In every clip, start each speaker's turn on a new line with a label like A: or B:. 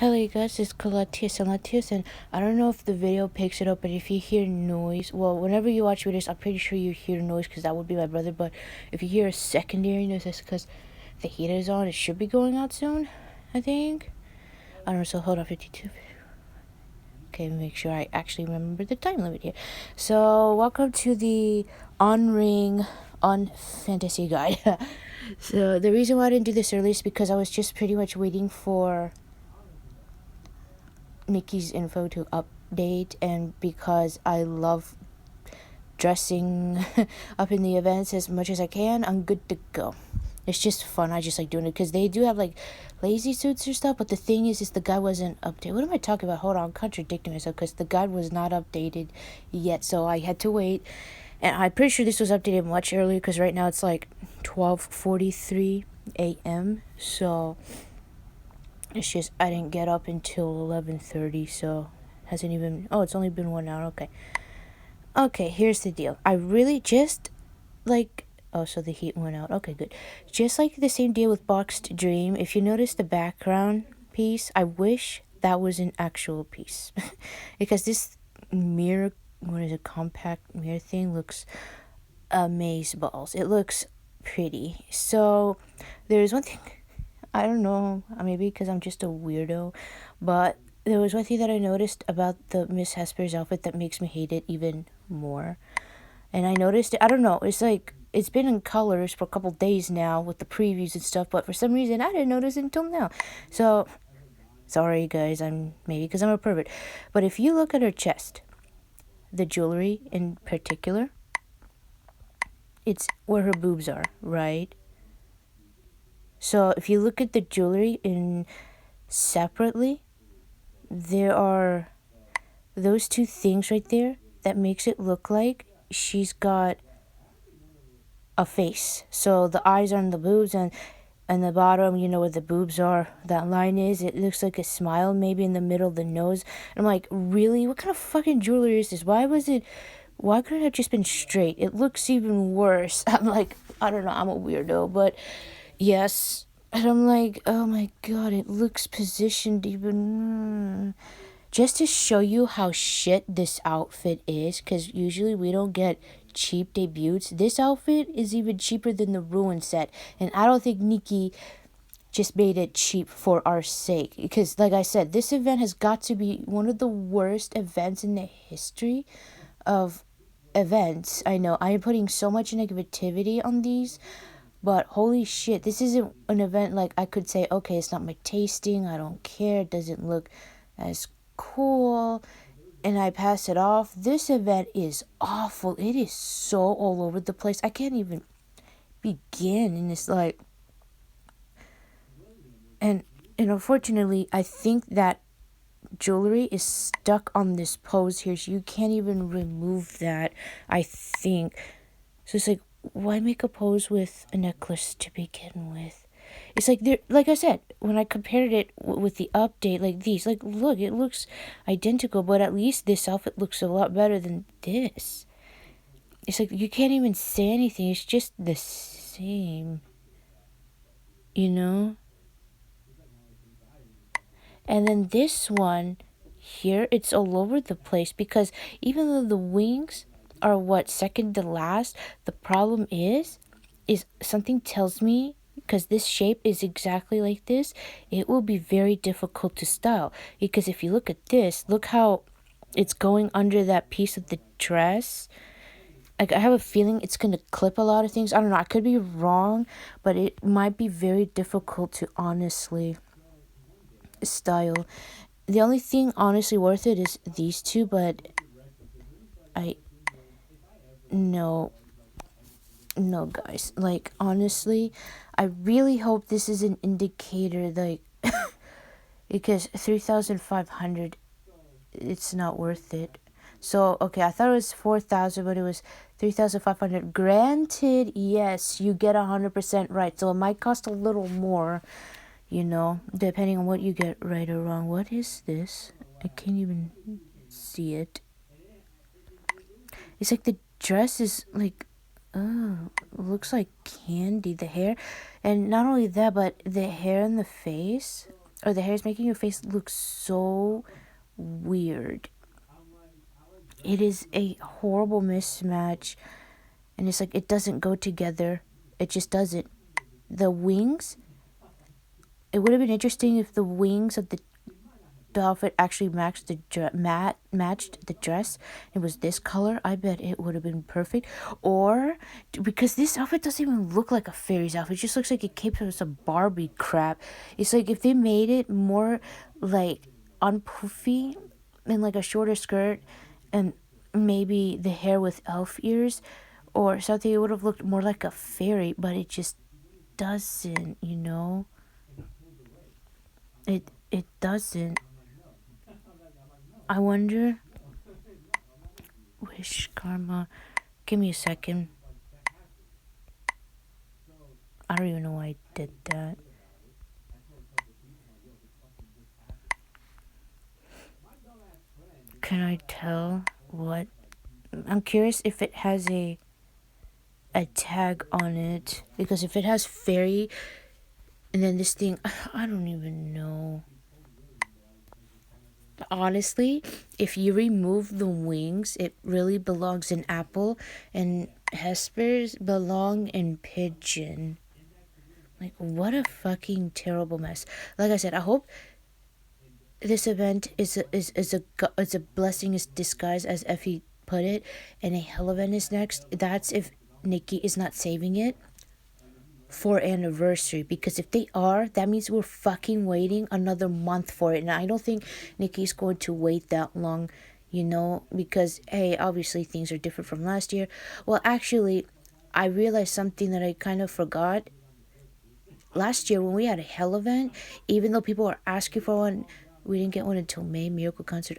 A: Hello you guys, it's Latius, and I don't know if the video picks it up, but if you hear noise, well, whenever you watch videos, I'm pretty sure you hear noise because that would be my brother, but if you hear a secondary noise, that's because the heater is on. It should be going out soon, I think. I don't know, so hold on, 52. Okay, make sure I actually remember the time limit here. So, welcome to the on fantasy guide. So, the reason why I didn't do this earlier is because I was just pretty much waiting for Nikki's info to update, and because I love dressing up in the events as much as I can, I'm good to go. It's just fun. I just like doing it because they do have like lazy suits or stuff, but the thing is the guide wasn't updated. What am I talking about? Hold on, I'm contradicting myself because the guide was not updated yet, so I had to wait. And I'm pretty sure this was updated much earlier because right now it's like 12:43 a.m. So it's just I didn't get up until 11:30, so hasn't even. Oh, it's only been 1 hour. Okay, here's the deal. I really just like. Oh, so the heat went out. Okay, good. Just like the same deal with Boxed Dream. If you notice the background piece, I wish that was an actual piece, because this mirror, what is it, compact mirror thing, looks amazeballs. It looks pretty. So there's one thing. I don't know, maybe because I'm just a weirdo, but there was one thing that I noticed about the Miss Hesper's outfit that makes me hate it even more. And I noticed it, I don't know, it's like, it's been in colors for a couple days now with the previews and stuff, but for some reason I didn't notice it until now. So, sorry guys, maybe because I'm a pervert. But if you look at her chest, the jewelry in particular, it's where her boobs are, right? So if you look at the jewelry in separately, there are those two things right there that makes it look like she's got a face. So the eyes are on the boobs, and the bottom, you know, where the boobs are, that line is, it looks like a smile maybe in the middle of the nose. And I'm like, really? What kind of fucking jewelry is this? Why couldn't it have just been straight? It looks even worse. I'm like, I don't know, I'm a weirdo, but yes. And I'm like, oh my god, it looks positioned even. Just to show you how shit this outfit is, because usually we don't get cheap debuts. This outfit is even cheaper than the Ruin set, and I don't think Nikki just made it cheap for our sake, because like I said, this event has got to be one of the worst events in the history of events. I know I am putting so much negativity on these, but holy shit, this isn't an event like I could say, okay, it's not my tasting, I don't care, it doesn't look as cool, and I pass it off. This event is awful. It is so all over the place. I can't even begin, and it's like, and unfortunately, I think that jewelry is stuck on this pose here, so you can't even remove that, I think. So it's like, why make a pose with a necklace to begin with? It's like, like I said, when I compared it with the update, like these, like, look, it looks identical, but at least this outfit looks a lot better than this. It's like, you can't even say anything. It's just the same, you know? And then this one here, it's all over the place, because even though the wings are second to last, the problem is something tells me, because this shape is exactly like this, it will be very difficult to style. Because if you look at this, look how it's going under that piece of the dress. Like, I have a feeling it's going to clip a lot of things. I don't know, I could be wrong, but it might be very difficult to honestly style. The only thing honestly worth it is these two, but no, guys, like, honestly, I really hope this is an indicator, like, because 3,500, it's not worth it. So, okay, I thought it was 4,000, but it was 3,500. Granted, yes, you get 100% right, so it might cost a little more, you know, depending on what you get right or wrong. What is this? I can't even see it. It's like the dress is like, oh, looks like candy, the hair. And not only that, but the hair and the face, or the hair is making your face look so weird. It is a horrible mismatch, and it's like it doesn't go together. It just doesn't. The wings, it would have been interesting if the wings of the outfit actually matched the dress. It was this color. I bet it would have been perfect. Or because this outfit doesn't even look like a fairy's outfit, it just looks like it came from some Barbie crap. It's like if they made it more like unpoofy and like a shorter skirt and maybe the hair with elf ears or something, it would have looked more like a fairy, but it just doesn't, it doesn't. I wonder. Wish karma. Give me a second. I don't even know why I did that. Can I tell what? I'm curious if it has a tag on it, because if it has fairy and then this thing, I don't even know. Honestly, if you remove the wings, it really belongs in apple, and Hesper's belong in pigeon. Like, what a fucking terrible mess. Like I said, I hope this event is a blessing in disguise, as Effie put it, and a hell event is next. That's if Nikki is not saving it for anniversary, because if they are, that means we're fucking waiting another month for it, and I don't think Nikki's going to wait that long, because hey, obviously things are different from last year. Well, actually, I realized something that I kind of forgot. Last year when we had a hell event, even though people were asking for one, we didn't get one until May. Miracle concert,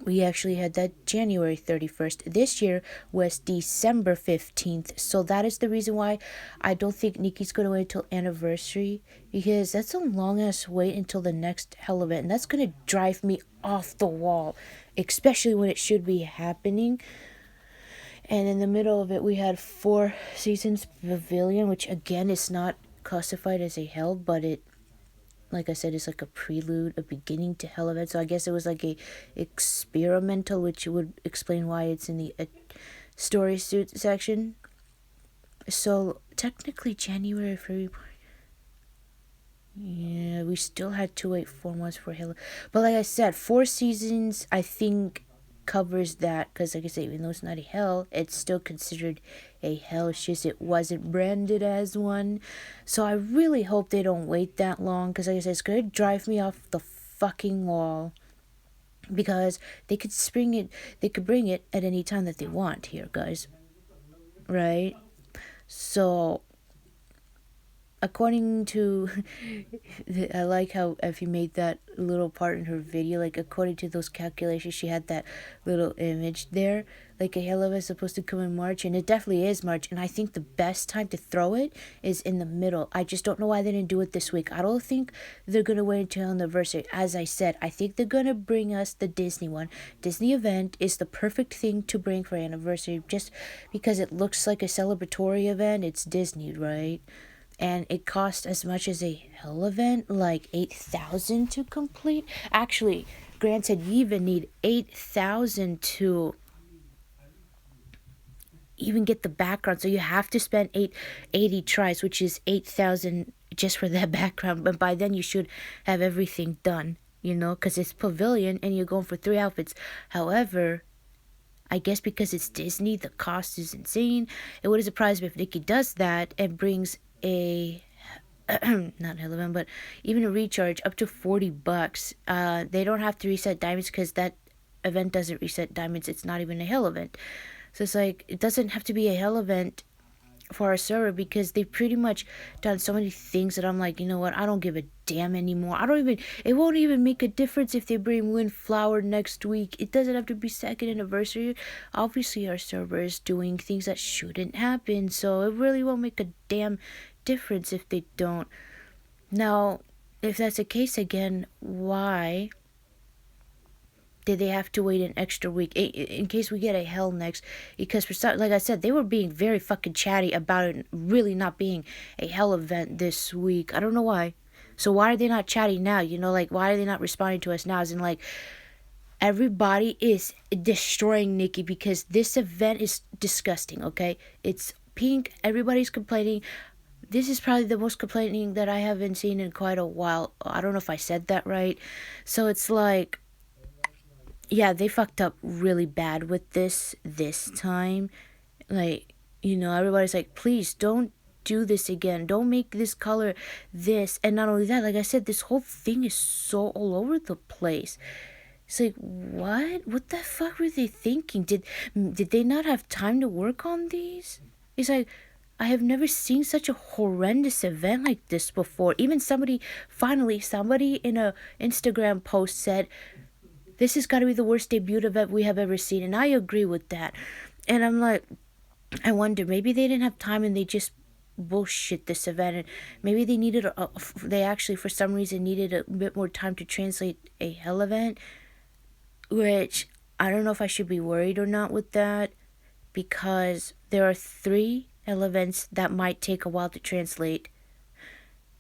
A: we actually had that January 31st. This year was December 15th. So that is the reason why I don't think Nikki's going to wait until anniversary, because that's a long ass wait until the next hell event. And that's going to drive me off the wall, especially when it should be happening. And in the middle of it, we had Four Seasons Pavilion, which again is not classified as a hell, but it, like I said, it's like a prelude, a beginning to hell event. So I guess it was like a experimental, which would explain why it's in the story suit section. So technically January, February. Yeah, we still had to wait 4 months for hell. But like I said, Four Seasons, I think, covers that, because like I said, even though it's not a hell, it's still considered a hell. It's just it wasn't branded as one. So I really hope they don't wait that long, because like I said, it's gonna drive me off the fucking wall, because they could bring it at any time that they want here, guys, right? So according to I like how Effie made that little part in her video, like according to those calculations, she had that little image there, like a halo is supposed to come in March, and it definitely is March, and I think the best time to throw it is in the middle. I just don't know why they didn't do it this week. I don't think they're gonna wait until anniversary. As I said, I think they're gonna bring us the Disney one. Disney event is the perfect thing to bring for anniversary, just because it looks like a celebratory event. It's Disney, right? And it cost as much as a hell event, like 8,000 to complete. Actually, granted, you even need 8,000 to even get the background, so you have to spend 80 tries, which is 8,000 just for that background. But by then you should have everything done, because it's pavilion and you're going for 3 outfits. However, I guess because it's Disney, the cost is insane. It wouldn't surprise me if Nikki does that and brings a not relevant, but even a recharge up to $40. They don't have to reset diamonds, because that event doesn't reset diamonds. It's not even a hell event. So it's like, it doesn't have to be a hell event for our server, because they've pretty much done so many things that I'm like, you know what, I don't give a damn anymore. It won't even make a difference if they bring Windflower next week. It doesn't have to be second anniversary. Obviously our server is doing things that shouldn't happen, so it really won't make a damn difference if they don't. Now, if that's the case again, why did they have to wait an extra week in case we get a hell next? Because like I said, they were being very fucking chatty about it really not being a hell event this week. I don't know why. So why are they not chatting now? You know, like, why are they not responding to us now? As in, like, everybody is destroying Nikki because this event is disgusting, okay? It's pink. Everybody's complaining. This is probably the most complaining that I haven't seen in quite a while. I don't know if I said that right. So it's like, yeah, they fucked up really bad with this time. Like, you know, everybody's like, please don't do this again. Don't make this color this. And not only that, like I said, this whole thing is so all over the place. It's like, what the fuck were they thinking? Did they not have time to work on these? It's like, I have never seen such a horrendous event like this before. Even somebody in a Instagram post said, this has got to be the worst debut event we have ever seen. And I agree with that. And I'm like, I wonder, maybe they didn't have time and they just bullshit this event, and maybe they actually for some reason needed a bit more time to translate a hell event, which I don't know if I should be worried or not with that, because there are 3 hell events that might take a while to translate.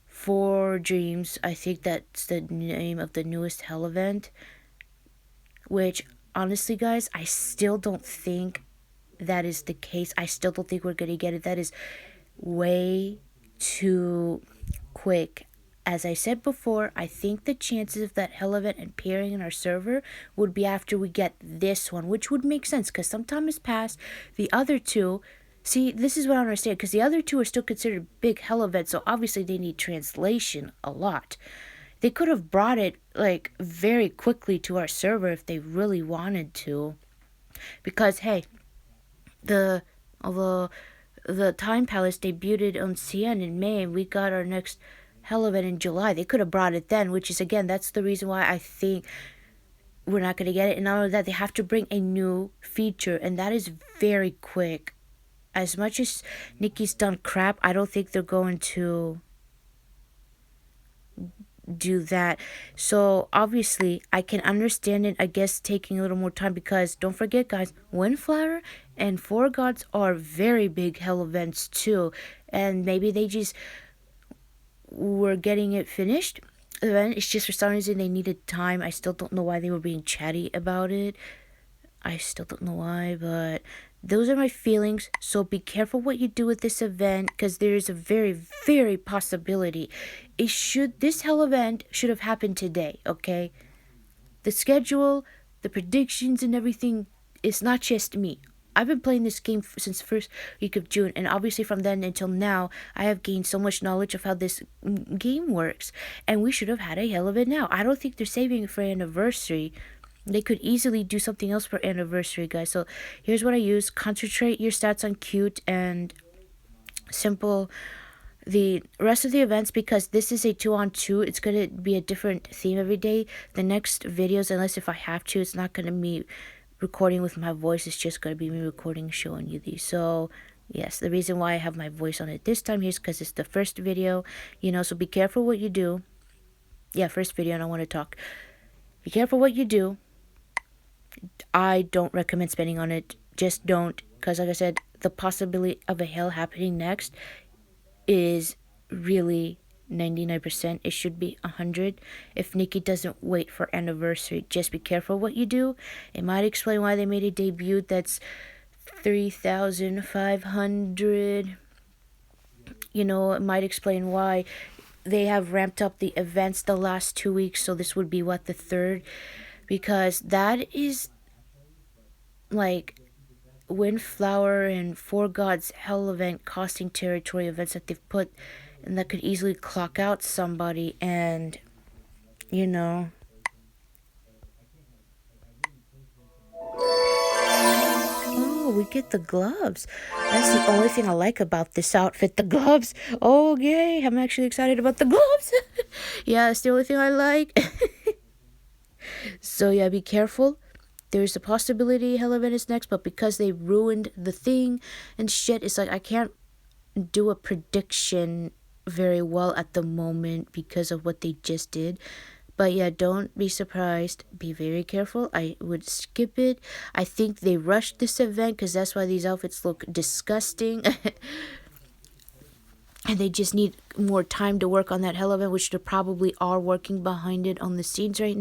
A: 4 Dreams, I think that's the name of the newest hell event, which honestly, guys, I still don't think that is the case. I still don't think we're going to get it. That is way too quick. As I said before, I think the chances of that hell event appearing in our server would be after we get this one, which would make sense because some time has passed. The other 2, see, this is what I don't understand, because the other 2 are still considered big hell events, so obviously they need translation a lot. They could have brought it like very quickly to our server if they really wanted to, because hey, the Time Palace debuted on CN in May, and we got our next hell event in July. They could have brought it then, which is, again, that's the reason why I think we're not going to get it. And not only that, they have to bring a new feature, and that is very quick. As much as Nikki's done crap, I don't think they're going to do that. So obviously I can understand it, I guess, taking a little more time, because don't forget, guys, Windflower and Four Gods are very big hell events too, and maybe they just were getting it finished. Then it's just for some reason they needed time. I still don't know why they were being chatty about it. I still don't know why, but those are my feelings. So be careful what you do with this event, because there is a very, very possibility this hell event should have happened today, okay? The schedule, the predictions, and everything is not just me. I've been playing this game since the first week of June, and obviously from then until now, I have gained so much knowledge of how this game works, and we should have had a hell of it now. I don't think they're saving it for anniversary. They could easily do something else for anniversary, guys. So here's what I use. Concentrate your stats on cute and simple. The rest of the events, because this is a 2-on-2, it's going to be a different theme every day. The next videos, unless if I have to, it's not going to be recording with my voice. It's just going to be me recording, showing you these. So yes, the reason why I have my voice on it this time here is because it's the first video, so be careful what you do. Yeah, first video, and I want to talk. Be careful what you do. I don't recommend spending on it. Just don't, because like I said, the possibility of a hell happening next is really 99%. It should be 100 if Nikki doesn't wait for anniversary. Just be careful what you do. It might explain why they made a debut that's 3,500. It might explain why they have ramped up the events the last 2 weeks, so this would be the 3rd, because that is like Windflower and Four Gods hell event costing territory events that they've put, and that could easily clock out somebody. And oh, we get the gloves. That's the only thing I like about this outfit, the gloves. Oh yay, I'm actually excited about the gloves. Yeah, that's the only thing I like. So yeah, be careful. There's a possibility hell event is next, but because they ruined the thing and shit, it's like I can't do a prediction very well at the moment because of what they just did. But yeah, don't be surprised. Be very careful. I would skip it. I think they rushed this event because that's why these outfits look disgusting. and they just need more time to work on that hell event, which they probably are working behind it on the scenes right now.